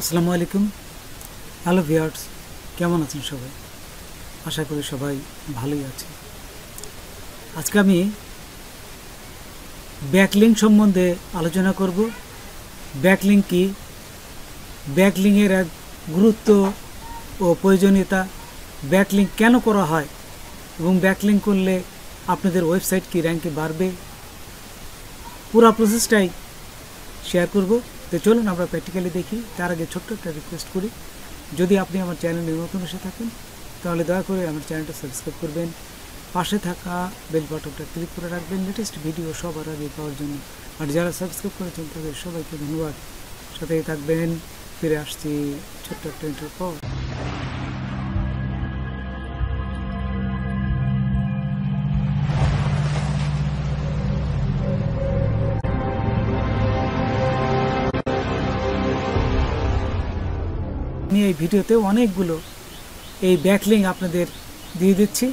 আসসালামু আলাইকুম। Hello viewers, কেমন আছেন সবাই? আশা করি সবাই ভালোই আছে। আজকে আমি ব্যাকলিঙ্ক সম্বন্ধে আলোচনা করব। ব্যাকলিঙ্ক কি, ব্যাকলিঙ্কের এক গুরুত্ব ও প্রয়োজনীয়তা, ব্যাকলিঙ্ক কেন করা হয় এবং ব্যাকলিঙ্ক করলে আপনাদের ওয়েবসাইট কি র্যাঙ্কে বাড়বে, পুরো প্রসেসটাই শেয়ার করব। তো চলুন আমরা প্র্যাকটিক্যালি দেখি। তার আগে ছোট্ট একটা রিকোয়েস্ট করি, যদি আপনি আমার চ্যানেলে নতুন এসে থাকেন তাহলে দয়া করে আমার চ্যানেলটা সাবস্ক্রাইব করবেন, পাশে থাকা বেল বাটনটা ক্লিক করে রাখবেন লেটেস্ট ভিডিও সবার আগে পাওয়ার জন্য। আর যারা সাবস্ক্রাইব করেছেন তাদের সবাইকে ধন্যবাদ। সাথেই থাকবেন। ফিরে আসছি ছোট্ট একটা ইন্টারভিউ পর। আমি এই ভিডিওতে অনেকগুলো এই ব্যাকলিঙ্ক আপনাদের দিয়ে দিচ্ছি।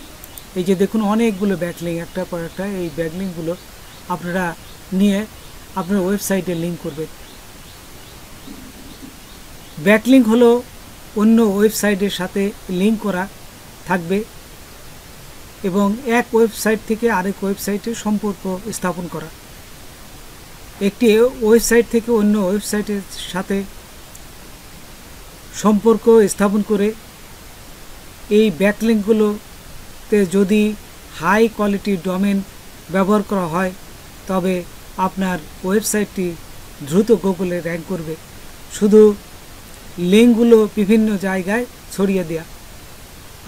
এই যে দেখুন, অনেকগুলো ব্যাকলিঙ্ক, একটা পর একটা এই ব্যাকলিঙ্কগুলো আপনারা নিয়ে আপনার ওয়েবসাইটে লিঙ্ক করবেন। ব্যাকলিঙ্ক হলো অন্য ওয়েবসাইটের সাথে লিঙ্ক করা থাকবে এবং এক ওয়েবসাইট থেকে আরেক ওয়েবসাইটে সম্পর্ক স্থাপন করা। একটি ওয়েবসাইট থেকে অন্য ওয়েবসাইটের সাথে সম্পর্ক স্থাপন করে এই ব্যাকলিঙ্কগুলোতে যদি হাই কোয়ালিটি ডোমেন ব্যবহার করা হয় তবে আপনার ওয়েবসাইটটি দ্রুত গুগলে র্যাঙ্ক করবে। শুধু লিঙ্কগুলো বিভিন্ন জায়গায় ছড়িয়ে দেওয়া,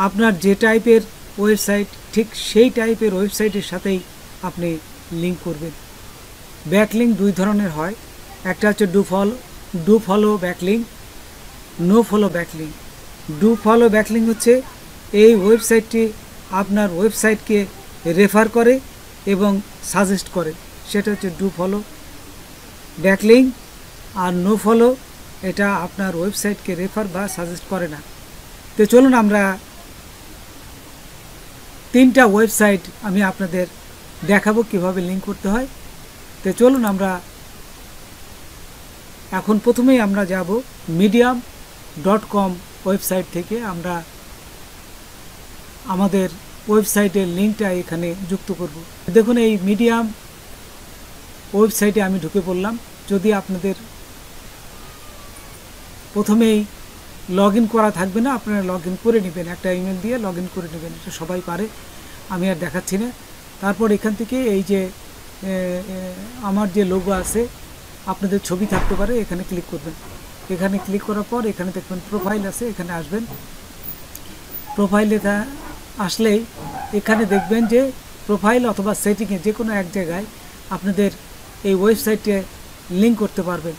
আপনার যে টাইপের ওয়েবসাইট ঠিক সেই টাইপের ওয়েবসাইটের সাথেই আপনি লিঙ্ক করবেন। ব্যাকলিঙ্ক দুই ধরনের হয়, একটা হচ্ছে do follow backlink, no follow backlink. Do follow backlink হচ্ছে এই ওয়েবসাইটটি আপনার ওয়েবসাইটকে রেফার করে এবং সাজেস্ট করে, সেটা হচ্ছে ডু ফলো ব্যাকলিঙ্ক। আর নো ফলো, এটা আপনার ওয়েবসাইটকে রেফার বা সাজেস্ট করে না। তো চলুন আমরা তিনটা ওয়েবসাইট আমি আপনাদের দেখাবো কিভাবে লিঙ্ক করতে হয়। তো চলুন আমরা এখন প্রথমেই আমরা যাব medium.com ওয়েবসাইট থেকে আমরা আমাদের ওয়েবসাইটের লিঙ্কটা এখানে যুক্ত করব। দেখুন, এই মিডিয়াম ওয়েবসাইটে আমি ঢুকে পড়লাম। যদি আপনাদের প্রথমেই লগ ইন করা থাকবে না, আপনারা লগ ইন করে নেবেন, একটা ইমেল দিয়ে লগ ইন করে নেবেন, এটা সবাই পারে, আমি আর দেখাচ্ছি না। তারপর এখান থেকে এই যে আমার যে লোগো আছে, আপনাদের ছবি থাকতে পারে, এখানে ক্লিক করবেন। এখানে ক্লিক করার পর এখানে দেখবেন প্রোফাইল আছে, এখানে আসবেন। প্রোফাইলে আসলেই এখানে দেখবেন যে প্রোফাইল অথবা সেটিংয়ে যে কোনো এক জায়গায় আপনাদের এই ওয়েবসাইটে লিঙ্ক করতে পারবেন।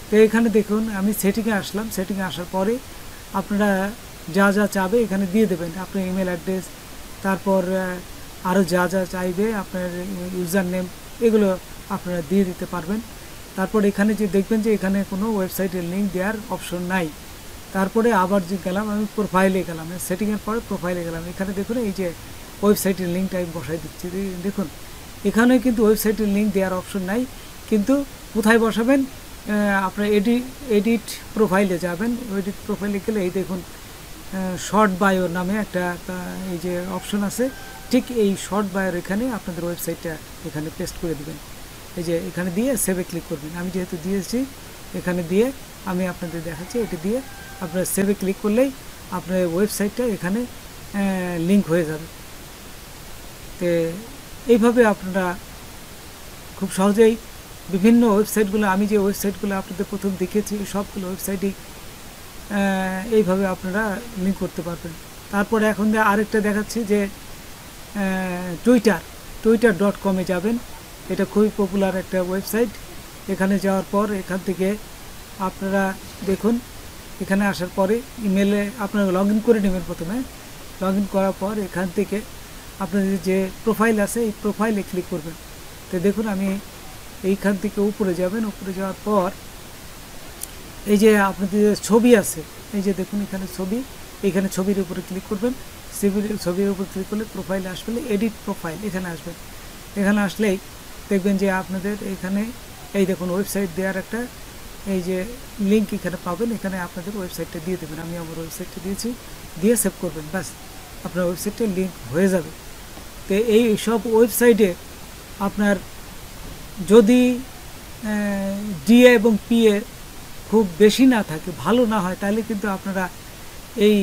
তো এখানে দেখুন আমি সেটিংয়ে আসলাম। সেটিংয়ে আসার পরে আপনারা যা যা চাবে এখানে দিয়ে দেবেন, আপনার ইমেল অ্যাড্রেস, তারপর আরও যা যা চাইবে আপনার ইউজার নেম, এগুলো আপনারা দিয়ে দিতে পারবেন। তারপর এখানে যে দেখবেন যে এখানে কোনো ওয়েবসাইটের লিঙ্ক দেওয়ার অপশন নাই। তারপরে আবার যে গেলাম আমি প্রোফাইলে গেলাম, সেটিংয়ের পরে প্রোফাইলে গেলাম। এখানে দেখুন এই যে ওয়েবসাইটের লিঙ্কটা আমি বসাই দিচ্ছি। দেখুন এখানে কিন্তু ওয়েবসাইটের লিঙ্ক দেওয়ার অপশন নাই, কিন্তু কোথায় বসাবেন, আপনার এডিট প্রোফাইলে যাবেন। এডিট প্রোফাইলে গেলে এই দেখুন শর্ট বায়োর নামে একটা এই যে অপশন আছে, ঠিক এই শর্ট বায়োর এখানে আপনাদের ওয়েবসাইটটা এখানে পেস্ট করে দেবেন। এই যে এখানে দিয়ে সেভে ক্লিক করবেন। আমি যেহেতু দিয়েছি এখানে দিয়ে আমি আপনাদের দেখাচ্ছি, এটি দিয়ে আপনারা সেভে ক্লিক করলেই আপনার ওয়েবসাইটটা এখানে লিঙ্ক হয়ে যাবে। তো এইভাবে আপনারা খুব সহজেই বিভিন্ন ওয়েবসাইটগুলো, আমি যে ওয়েবসাইটগুলো আপনাদের প্রথম দেখেছি সবগুলো ওয়েবসাইটই এইভাবে আপনারা লিঙ্ক করতে পারবেন। তারপরে এখন আরেকটা দেখাচ্ছি যে টুইটার.com-এ যাবেন। এটা খুবই পপুলার একটা ওয়েবসাইট। এখানে যাওয়ার পর এখান থেকে আপনারা দেখুন, এখানে আসার পরে ইমেলে আপনারা লগ ইন করে নেবেন। প্রথমে লগ ইন করার পর এখান থেকে আপনাদের যে প্রোফাইল আছে এই প্রোফাইলে ক্লিক করবেন। তো দেখুন আমি এইখান থেকে উপরে যাবেন, উপরে যাওয়ার পর এই যে আপনাদের ছবি আছে, এই যে দেখুন এখানে ছবি, এখানে ছবির উপরে ক্লিক করবেন। ছবির উপর ক্লিক করলে প্রোফাইলে আসলে এডিট প্রোফাইল এখানে আসবেন। এখানে আসলেই দেখবেন যে আপনাদের এখানে এই দেখুন ওয়েবসাইট দেওয়ার একটা এই যে লিঙ্ক এখানে পাবেন, এখানে আপনাদের ওয়েবসাইটটা দিয়ে দেবেন। আমি আমার ওয়েবসাইটটা দিয়েছি, দিয়ে সেভ করবেন, ব্যাস আপনার ওয়েবসাইটে লিঙ্ক হয়ে যাবে। তো এই সব ওয়েবসাইটে আপনার যদি ডিএ এবং পিএ খুব বেশি না থাকে, ভালো না হয়, তাহলে কিন্তু আপনারা এই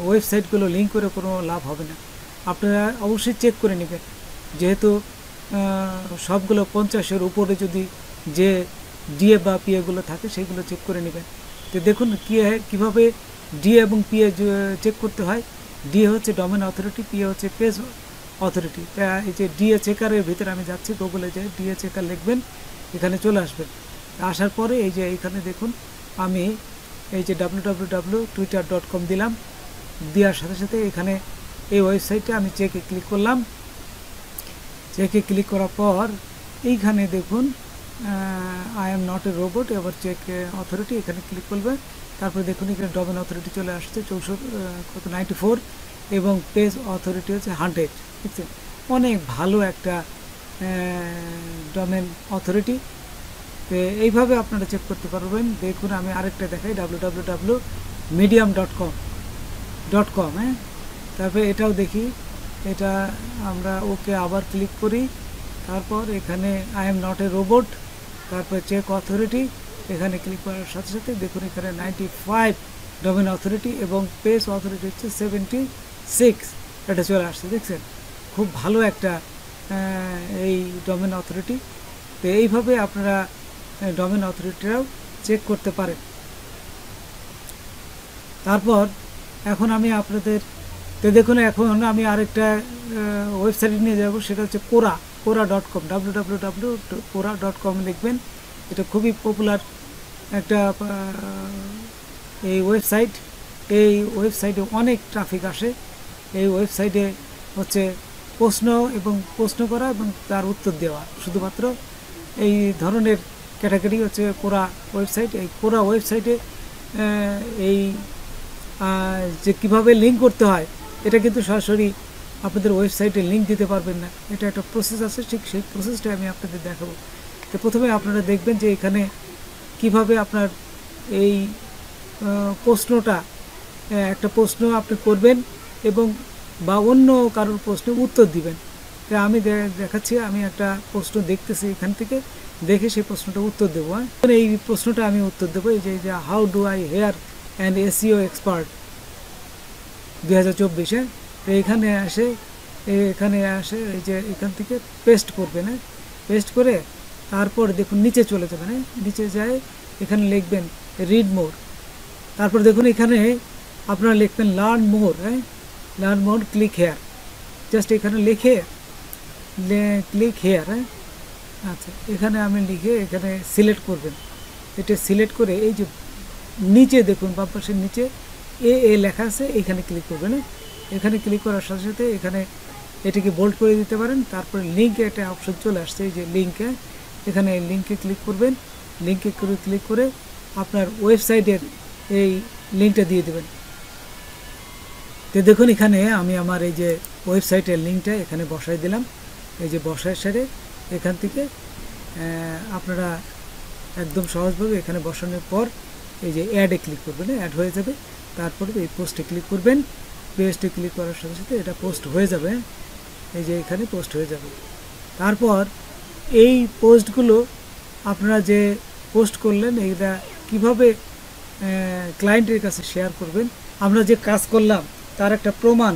ওয়েবসাইটগুলো লিঙ্ক করে কোনো লাভ হবে না। আপনারা অবশ্যই চেক করে নেবেন, যেহেতু সবগুলো 50-এর উপরে যদি যে ডিএ বা পিএগুলো থাকে সেগুলো চেক করে নেবেন। তো দেখুন কীভাবে ডিএ এবং পিএ চেক করতে হয়। ডিএ হচ্ছে ডোমেন অথরিটি, পিএ হচ্ছে পেজ অথরিটি। তা এই যে ডিএ চেকারের ভিতরে আমি যাচ্ছি, গুগলে যে ডিএ চেকার লিখবেন, এখানে চলে আসবেন। আসার পরে এই যে এখানে দেখুন আমি এই যে www.twitter.com দিলাম, দেওয়ার সাথে সাথে এখানে এই ওয়েবসাইটে আমি চেকে ক্লিক করলাম। চেকে ক্লিক করার পর এইখানে দেখুন I am not a robot, এবার চেক অথরিটি এখানে ক্লিক করবে। তারপরে দেখুন এখানে ডোমেন অথরিটি চলে আসছে 94 এবং পেজ অথরিটি হচ্ছে 100। বুঝছেন, অনেক ভালো একটা ডোমেন অথরিটি। তো এইভাবে আপনারা চেক করতে পারবেন। দেখুন আমি আরেকটা দেখাই, www.medium.com। হ্যাঁ, তারপরে এটাও দেখি, এটা আমরা ওকে আবার ক্লিক করি। তারপর এখানে I am not a robot, তারপর চেক অথরিটি এখানে ক্লিক করার সাথে সাথে দেখুন এখানে 95 ডোমেন অথরিটি এবং পেজ অথরিটি হচ্ছে 76, এটা চলে আসছে। দেখছেন, খুব ভালো একটা এই ডোমেন অথরিটি। তো এইভাবে আপনারা ডোমেন অথরিটিরাও চেক করতে পারেন। তারপর এখন আমি আপনাদের দেখুন, এখন আমি আরেকটা ওয়েবসাইট নিয়ে যাব, সেটা হচ্ছে quora.com। www.quora.com লিখবেন। এটা খুবই পপুলার একটা এই ওয়েবসাইট। এই ওয়েবসাইটে অনেক ট্রাফিক আসে। এই ওয়েবসাইটে হচ্ছে প্রশ্ন করা এবং তার উত্তর দেওয়া, শুধুমাত্র এই ধরনের ক্যাটাগরি হচ্ছে কোরা ওয়েবসাইট। এই কোরা ওয়েবসাইটে এই যে কীভাবে লিঙ্ক করতে হয়, এটা কিন্তু সরাসরি আপনাদের ওয়েবসাইটে লিঙ্ক দিতে পারবেন না, এটা একটা প্রসেস আছে, ঠিক সেই প্রসেসটা আমি আপনাদের দেখাবো। তো প্রথমে আপনারা দেখবেন যে এখানে কিভাবে আপনার এই প্রশ্নটা, একটা প্রশ্ন আপনি করবেন এবং বা অন্য কারোর প্রশ্নে উত্তর দিবেন। তো আমি দেখাচ্ছি, আমি একটা প্রশ্ন দেখতেছি, এখান থেকে দেখে সেই প্রশ্নটা উত্তর দেবো। হ্যাঁ, এই প্রশ্নটা আমি উত্তর দেবো, এই যে how do I hire and SEO expert 2024। তো এখানে আসে এই যে এখান থেকে পেস্ট করবেন। হ্যাঁ, পেস্ট করে তারপর দেখুন নিচে চলে যাবেন। হ্যাঁ, নিচে যায় এখানে লিখবেন রিড মোর। তারপর দেখুন এখানে আপনারা লিখবেন লার্ন মোর। হ্যাঁ, learn more, click here, just এখানে লিখে ক্লিক হেয়ার। হ্যাঁ, আচ্ছা, এখানে আমি লিখে এখানে সিলেক্ট করবেন। এটা সিলেক্ট করে এই যে নিচে দেখুন বাম পাশের নিচে এ লেখা আছে, এখানে ক্লিক করবেন। এখানে ক্লিক করার সাথে সাথে এখানে এটাকে বোল্ড করে দিতে পারেন। তারপরে লিঙ্কে একটা অপশন চলে আসছে, এই যে লিঙ্কে, এখানে লিঙ্কে ক্লিক করবেন। লিঙ্কে ক্লিক করে আপনার ওয়েবসাইটের এই লিঙ্কটা দিয়ে দেবেন। তো দেখুন এখানে আমি আমার এই যে ওয়েবসাইটের লিঙ্কটা এখানে বসাই দিলাম। এই যে বসায় সেরে এখান থেকে আপনারা একদম সহজভাবে এখানে বসানোর পর এই যে অ্যাডে ক্লিক করবেন, অ্যাড হয়ে যাবে। তারপরে এই পোস্টে ক্লিক করবেন। পোস্টে ক্লিক করার সাথে সাথে এটা পোস্ট হয়ে যাবে। এই যে এখানে পোস্ট হয়ে যাবে। তারপর এই পোস্টগুলো আপনারা যে পোস্ট করলেন, এইটা কিভাবে ক্লায়েন্টের কাছে শেয়ার করবেন, আমরা যে কাজ করলাম তার একটা প্রমাণ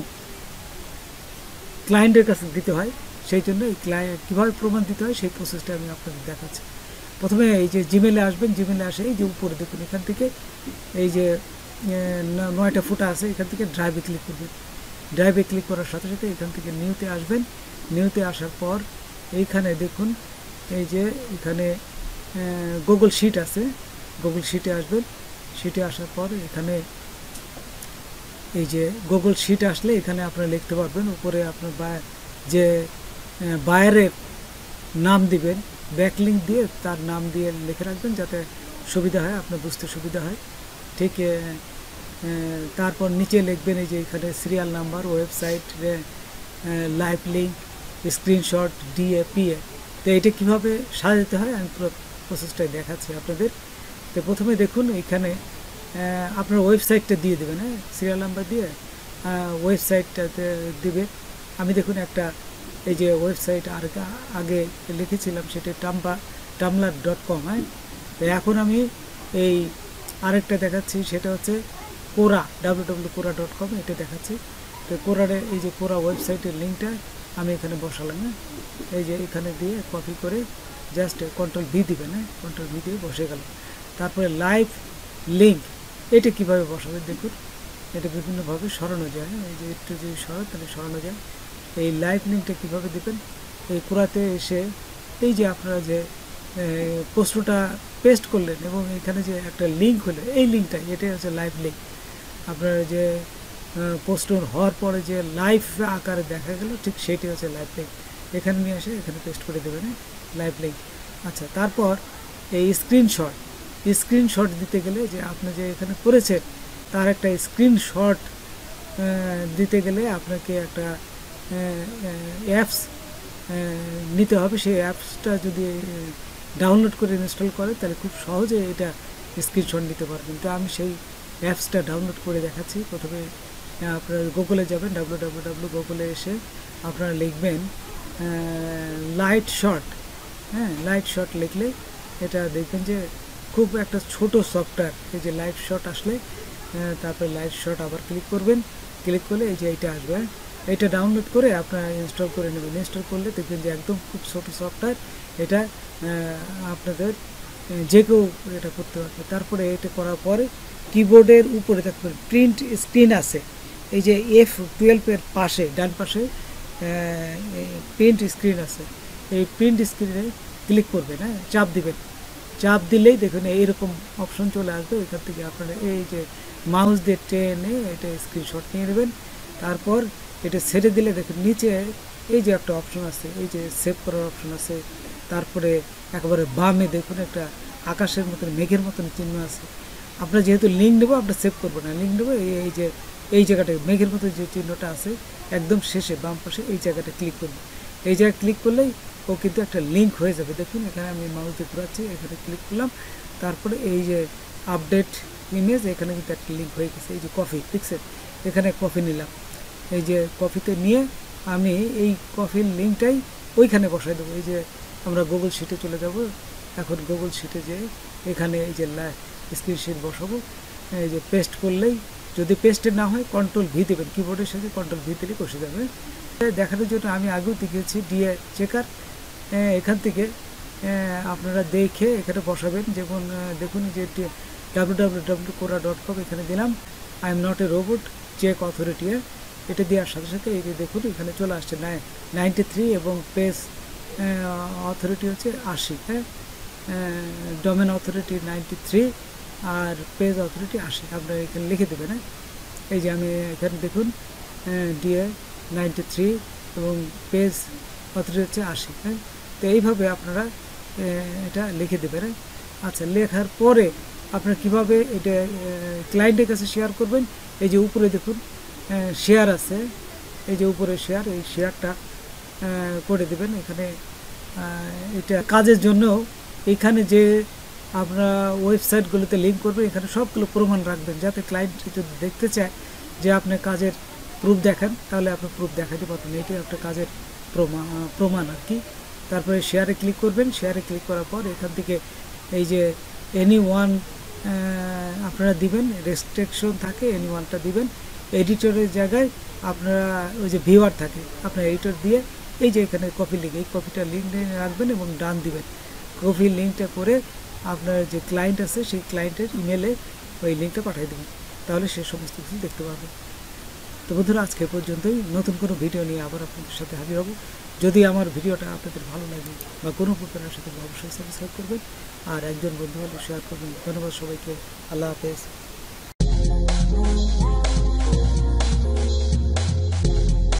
ক্লায়েন্টের কাছে দিতে হয়। সেই জন্য এই কীভাবে প্রমাণ দিতে হয় সেই প্রসেসটা আমি আপনাদের দেখাচ্ছি। প্রথমে এই যে জিমেলে আসবেন, জিমেলে আসে এই যে উপরে দেখুন এখান থেকে এই যে 9টা ফুটা আছে, এখান থেকে ড্রাইভে ক্লিক করবেন। ড্রাইভে ক্লিক করার সাথে সাথে এখান থেকে নিউতে আসবেন। নিউতে আসার পর এইখানে দেখুন এই যে এখানে গুগল শিট আছে, গুগল শিটে আসবেন। শিটে আসার পর এখানে এই যে গুগল শিট আসলে এখানে আপনারা লিখতে পারবেন। উপরে আপনার যে বায়ারের নাম দিবেন, ব্যাকলিঙ্ক দিয়ে তার নাম দিয়ে লিখে রাখবেন, যাতে সুবিধা হয়, আপনার বুঝতে সুবিধা হয়। ঠিক তারপর নিচে লিখবেন এই যে এখানে serial number, website, live link, screenshot, DAPA. তো এটা কীভাবে সাজাতে হয় আমি পুরো প্রসেসটাই দেখাচ্ছি আপনাদের। তো প্রথমে দেখুন এখানে আপনার ওয়েবসাইটটা দিয়ে দেবেন, হ্যাঁ, সিরিয়াল নাম্বার দিয়ে ওয়েবসাইটটাতে দিবে। আমি দেখুন একটা এই যে ওয়েবসাইট আগে লিখেছিলাম সেটা tumblr.com, হ্যাঁ। তো এখন আমি এই আরেকটা দেখাচ্ছি, সেটা হচ্ছে কোরা, www.quora.com, এটা দেখাচ্ছি। তো কোরার এই যে কোরা ওয়েবসাইটের লিঙ্কটা আমি এখানে বসালাম, হ্যাঁ। এই যে এখানে দিয়ে কপি করে জাস্ট কন্ট্রোল ভি দিবেন, হ্যাঁ, কন্ট্রোল ভি দিয়ে বসে গেল। তারপরে লাইভ লিঙ্ক, এটা কিভাবে বসাবেন দেখুন, এটা বিভিন্নভাবে সরানো যায়, এই যে একটু যদি তাহলে সরানো যায়। এই লাইভ লিঙ্কটা কীভাবে দেবেন, এই কোরাতে এসে এই যে আপনারা যে প্রশ্নটা পেস্ট করলেন এবং এখানে যে একটা লিঙ্ক হলো, এই লিঙ্কটা এটাই হচ্ছে লাইভ লিঙ্ক। আপনারা যে পোস্ট হওয়ার পরে যে লাইভ আকারে দেখা গেল, ঠিক সেইটাই হচ্ছে লাইভ লিঙ্ক। এখানে নিয়ে এসে এখানে পেস্ট করে দেবেন লাইভ লিঙ্ক। আচ্ছা, তারপর এই স্ক্রিনশট দিতে গেলে যে আপনি যে এখানে করেছেন তার একটা স্ক্রিনশট দিতে গেলে আপনাকে একটা অ্যাপস নিতে হবে। সেই অ্যাপসটা যদি ডাউনলোড করে ইনস্টল করে তাহলে খুব সহজে এটা স্ক্রিনশট নিতে পারবেন। তো আমি সেই অ্যাপসটা ডাউনলোড করে দেখাচ্ছি। প্রথমে আপনারা গুগলে যাবেন, গুগলে এসে আপনারা লিখবেন লাইট শট, হ্যাঁ, লাইট শট লিখলে এটা দেখবেন যে খুব একটা ছোট সফটওয়্যার। এই যে লাইট শট আসলে তারপরে লাইট শট আবার ক্লিক করবেন, ক্লিক করলে এই যে এইটা আসবে, এটা ডাউনলোড করে আপনারা ইনস্টল করে নেবেন। ইনস্টল করলে দেখবেন যে একদম খুব ছোটো সফটওয়্যার, এটা আপনাদের যে কেউ এটা করতে পারবে। তারপরে এটা করার পরে কিবোর্ডের উপরে দেখবেন প্রিন্ট স্ক্রিন আছে, এই যে F12 পাশে ডান পাশে প্রিন্ট স্ক্রিন আছে, এই প্রিন্ট স্ক্রিনে ক্লিক করবেন, হ্যাঁ, চাপ দিবেন। চাপ দিলেই দেখুন এইরকম অপশন চলে আসবে। ওইখান থেকে আপনারা এই যে মাউস দিয়ে টেনে এটা স্ক্রিনশট নিয়ে নেবেন। তারপর এটা ছেড়ে দিলে দেখুন নিচে এই যে একটা অপশন আছে, এই যে সেভ করার অপশন আছে। তারপরে একেবারে বামে দেখুন একটা আকাশের মতন মেঘের মতন চিহ্ন আছে। আপনার যেহেতু লিঙ্ক নেবো, আপনার সেভ করবো না, লিঙ্ক নেবো এই যে এই জায়গাটা মেঘের মতো যে চিহ্নটা আছে একদম শেষে বাম পাশে এই জায়গাটা ক্লিক করবো। এই জায়গায় ক্লিক করলেই ও কিন্তু একটা লিঙ্ক হয়ে যাবে। দেখুন এখানে আমি মাউস দিয়ে ঘোরাচ্ছি, এখানে ক্লিক করলাম। তারপরে এই যে আপডেট ইমেজ, এখানে কিন্তু একটা লিঙ্ক হয়ে গেছে। এই যে কপি পিক্সেল, এখানে কপি নিলাম। এই যে কপিতে নিয়ে আমি এই কপির লিঙ্কটাই ওইখানে বসাই দেবো। এই যে আমরা গুগল শিটে চলে যাব, এখন গুগল শিটে যেয়ে এখানে এই যে স্ক্রিনশট বসাবো। এই যে পেস্ট করলেই, যদি পেস্টে না হয় কন্ট্রোল ভি দেবেন, কিবোর্ডের সাথে কন্ট্রোল ভি দিলে বসে যাবে। দেখানোর জন্য আমি আগেও দেখিয়েছি ডিএ চেকার, এখান থেকে আপনারা দেখে এখানে বসাবেন। যেমন দেখুন যে www.quora.com এখানে দিলাম I am not a robot check authority, এটা দেওয়ার সাথে সাথে এই যে দেখুন এখানে চলে আসছে 93 এবং পেজ অথরিটি হচ্ছে 80, হ্যাঁ, ডোমেন অথরিটি 93 আর পেজ অথরিটি 80। আপনারা এখানে লিখে দেবেন, হ্যাঁ। এই যে আমি এখানে দেখুন ডিএ 93 এবং পেজ অথরিটি হচ্ছে 80, হ্যাঁ। তো এইভাবে আপনারা এটা লিখে দেবেন। আচ্ছা, লেখার পরে আপনারা কীভাবে এটা ক্লায়েন্টের কাছে শেয়ার করবেন, এই যে উপরে দেখুন শেয়ার আছে, এই যে উপরে শেয়ার, এই শেয়ারটা করে দেবেন এখানে। এটা কাজের জন্য এখানে যে আপনারা ওয়েবসাইটগুলোতে লিঙ্ক করবেন, এখানে সবগুলো প্রমাণ রাখবেন, যাতে ক্লায়েন্ট যদি দেখতে চায় যে আপনি কাজের প্রুফ দেখান, তাহলে আপনি প্রুফ দেখাতে পারবেন। এটাই একটা কাজের প্রমাণ আর কি। তারপরে শেয়ারে ক্লিক করবেন। শেয়ারে ক্লিক করার পর এখান থেকে এই যে এনি ওয়ান আপনারা দিবেন, রেস্ট্রিকশন থাকে, এনি ওয়ানটা দিবেন। এডিটরের জায়গায় আপনারা ওই যে ভিউয়ার থাকে, আপনার এডিটর দিয়ে এই যে এখানে কপি লিঙ্ক, এই কপিটা লিঙ্ক রাখবেন এবং ডান দিবেন। কপি লিঙ্কটা করে আপনার যে ক্লায়েন্ট আছে সেই ক্লায়েন্টের ইমেলে ওই লিঙ্কটা পাঠিয়ে দেবেন, তাহলে সে সমস্ত কিছু দেখতে পারবে। তো বন্ধুরা, আজকে পর্যন্তই। নতুন কোনো ভিডিও নিয়ে আবার আপনাদের সাথে হাজির হব। যদি আমার ভিডিওটা আপনাদের ভালো লাগে বা কোনো উপকারের সাথে অবশ্যই সাবস্ক্রাইব করবেন আর একজন বন্ধু হলে শেয়ার করবেন। ধন্যবাদ সবাইকে। আল্লাহ হাফেজ।